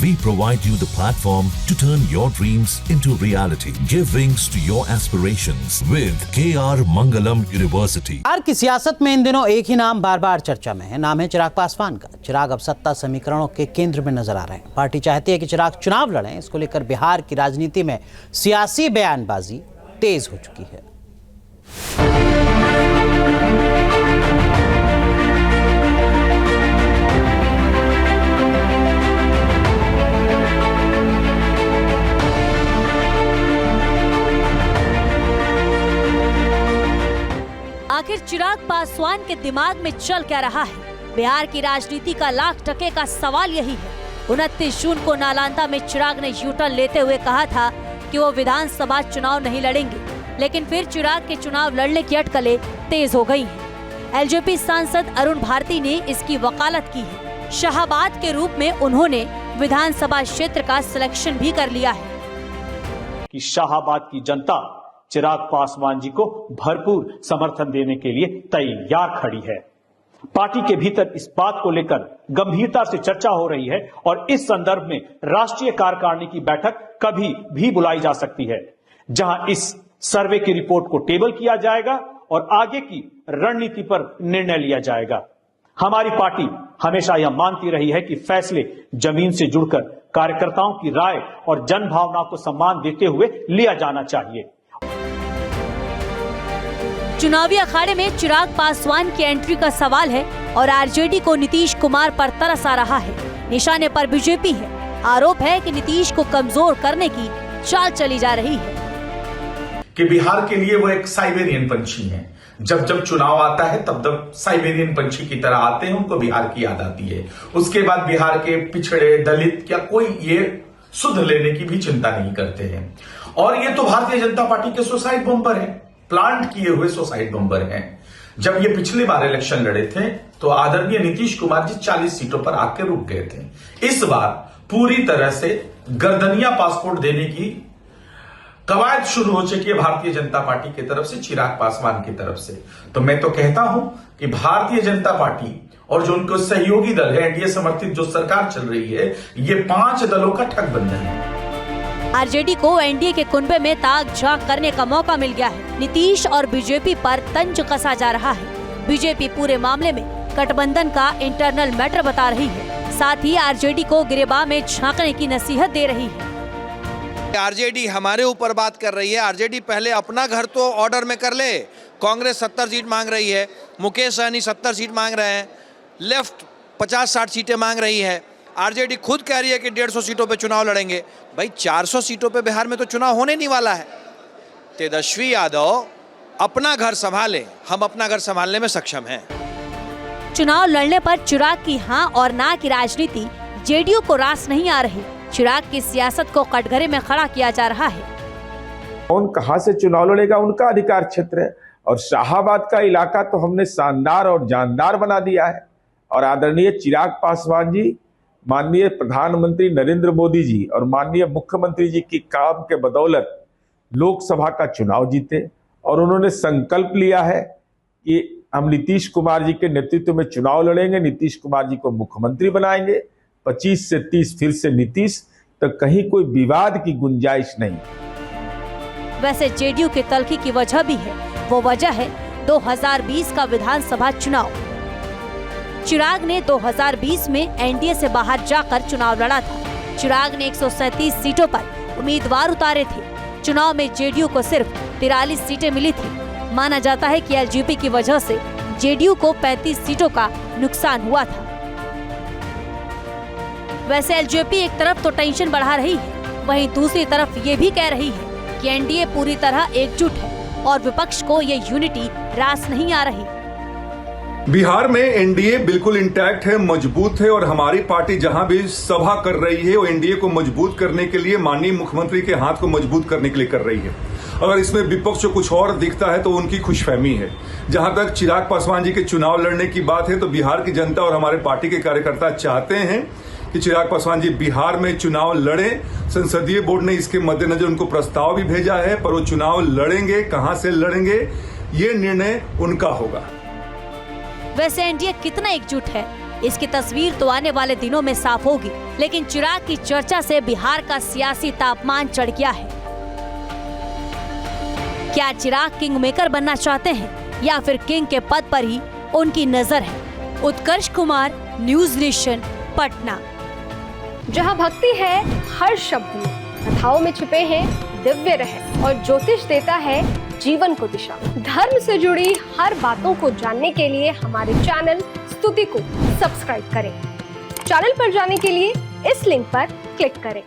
We provide you the platform to turn your dreams into reality. Give wings to your aspirations with KR Mangalam University. Bihar की सियासत में इन दिनों एक ही नाम बार बार चर्चा में है, नाम है चिराग पासवान का। चिराग अब सत्ता समीकरणों के केंद्र में नजर आ रहे हैं। पार्टी चाहती है कि चिराग चुनाव लड़ें। इसको लेकर बिहार की राजनीति में सियासी बयानबाजी तेज हो चुकी है। आखिर चिराग पासवान के दिमाग में चल क्या रहा है? बिहार की राजनीति का लाख टके का सवाल यही है। 29 जून को नालंदा में चिराग ने यूटर्न लेते हुए कहा था कि वो विधानसभा चुनाव नहीं लड़ेंगे, लेकिन फिर चिराग के चुनाव लड़ने की अटकलें तेज हो गई हैं। एलजेपी सांसद अरुण भारती ने इसकी वकालत की है। शाहाबाद के रूप में उन्होंने विधानसभा क्षेत्र का सिलेक्शन भी कर लिया है कि शाहाबाद की जनता चिराग पासवान जी को भरपूर समर्थन देने के लिए तैयार खड़ी है। पार्टी के भीतर इस बात को लेकर गंभीरता से चर्चा हो रही है और इस संदर्भ में राष्ट्रीय कार्यकारिणी की बैठक कभी भी बुलाई जा सकती है, जहां इस सर्वे की रिपोर्ट को टेबल किया जाएगा और आगे की रणनीति पर निर्णय लिया जाएगा। हमारी पार्टी हमेशा यह मानती रही है कि फैसले जमीन से जुड़कर कार्यकर्ताओं की राय और जन भावना को सम्मान देते हुए लिया जाना चाहिए। चुनावी अखाड़े में चिराग पासवान की एंट्री का सवाल है और आरजेडी को नीतीश कुमार पर तरस आ रहा है। निशाने पर बीजेपी है। आरोप है कि नीतीश को कमजोर करने की चाल चली जा रही है कि बिहार के लिए वो एक साइबेरियन पंछी है। जब जब चुनाव आता है तब तब साइबेरियन पंछी की तरह आते हैं, उनको बिहार की याद आती है। उसके बाद बिहार के पिछड़े दलित क्या कोई ये सुध लेने की भी चिंता नहीं करते हैं। और ये तो भारतीय जनता पार्टी के सुसाइड बम्पर है, प्लांट किए हुए सुसाइड बम्पर हैं। जब ये पिछली बार इलेक्शन लड़े थे तो आदरणीय नीतीश कुमार जी 40 सीटों पर आके रुक गए थे। इस बार पूरी तरह से गर्दनिया पासपोर्ट देने की कवायद शुरू हो चुकी है भारतीय जनता पार्टी की तरफ से, चिराग पासवान की तरफ से। तो मैं तो कहता हूं कि भारतीय जनता पार्टी और जो उनको सहयोगी दल है, एनडीए समर्थित जो सरकार चल रही है, ये 5 दलों का ठगबंधन है। आरजेडी को एनडीए के कुनबे में ताक झांक करने का मौका मिल गया है। नीतीश और बीजेपी पर तंज कसा जा रहा है। बीजेपी पूरे मामले में गठबंधन का इंटरनल मैटर बता रही है, साथ ही आरजेडी को गिरेबान में झांकने की नसीहत दे रही है। आरजेडी हमारे ऊपर बात कर रही है। आरजेडी पहले अपना घर तो ऑर्डर में कर ले। कांग्रेस 70 सीट मांग रही है, मुकेश सहनी 70 सीट मांग रहे हैं, लेफ्ट 50-60 सीटें मांग रही है। आरजेडी खुद कह रही है कि 150 सीटों पे चुनाव लड़ेंगे। भाई 400 सीटों पे बिहार में तो चुनाव होने नहीं वाला है। तेजस्वी यादव अपना घर संभाले, हम अपना घर संभालने में सक्षम हैं। चुनाव लड़ने पर चिराग की हाँ और ना की राजनीति जेडीयू को रास नहीं आ रही। चिराग की सियासत को कटघरे में खड़ा किया जा रहा है। कौन कहां से चुनाव लड़ेगा उनका अधिकार क्षेत्र है, और शाहाबाद का इलाका तो हमने शानदार और जानदार बना दिया है। और आदरणीय चिराग पासवान जी, माननीय प्रधानमंत्री नरेंद्र मोदी जी और माननीय मुख्यमंत्री जी की काम के बदौलत लोकसभा का चुनाव जीते, और उन्होंने संकल्प लिया है कि हम नीतीश कुमार जी के नेतृत्व में चुनाव लड़ेंगे, नीतीश कुमार जी को मुख्यमंत्री बनाएंगे। 25 से 30 फिर से नीतीश, तो कहीं कोई विवाद की गुंजाइश नहीं। वैसे जेडीयू के तल्खी की वजह भी है। वो वजह है 2020 का विधानसभा चुनाव। चिराग ने 2020 में एनडीए से बाहर जाकर चुनाव लड़ा था। चिराग ने 137 सीटों पर उम्मीदवार उतारे थे। चुनाव में जेडीयू को सिर्फ 43 सीटें मिली थी। माना जाता है कि एलजेपी की वजह से जेडीयू को 35 सीटों का नुकसान हुआ था। वैसे एलजेपी एक तरफ तो टेंशन बढ़ा रही है, वहीं दूसरी तरफ ये भी कह रही है कि एनडीए पूरी तरह एकजुट है और विपक्ष को ये यूनिटी रास नहीं आ रही। बिहार में एनडीए बिल्कुल इंटैक्ट है, मजबूत है, और हमारी पार्टी जहां भी सभा कर रही है वो एनडीए को मजबूत करने के लिए, माननीय मुख्यमंत्री के हाथ को मजबूत करने के लिए कर रही है। अगर इसमें विपक्ष को कुछ और दिखता है तो उनकी खुशफहमी है। जहां तक चिराग पासवान जी के चुनाव लड़ने की बात है तो बिहार की जनता और हमारे पार्टी के कार्यकर्ता चाहते हैं कि चिराग पासवान जी बिहार में चुनाव लड़ें। संसदीय बोर्ड ने इसके मद्देनजर उनको प्रस्ताव भी भेजा है, पर वो चुनाव लड़ेंगे, कहां से लड़ेंगे ये निर्णय उनका होगा। वैसे एनडीए कितना एकजुट है, इसकी तस्वीर तो आने वाले दिनों में साफ होगी, लेकिन चिराग की चर्चा से बिहार का सियासी तापमान चढ़ गया है। क्या चिराग किंग मेकर बनना चाहते हैं या फिर किंग के पद पर ही उनकी नजर है? उत्कर्ष कुमार, न्यूज नेशन, पटना। जहां भक्ति है हर शब्द में, कथाओं में छुपे हैं दिव्य रहस्य और ज्योतिष देता है जीवन को दिशा। धर्म से जुड़ी हर बातों को जानने के लिए हमारे चैनल स्तुति को सब्सक्राइब करें। चैनल पर जाने के लिए इस लिंक पर क्लिक करें।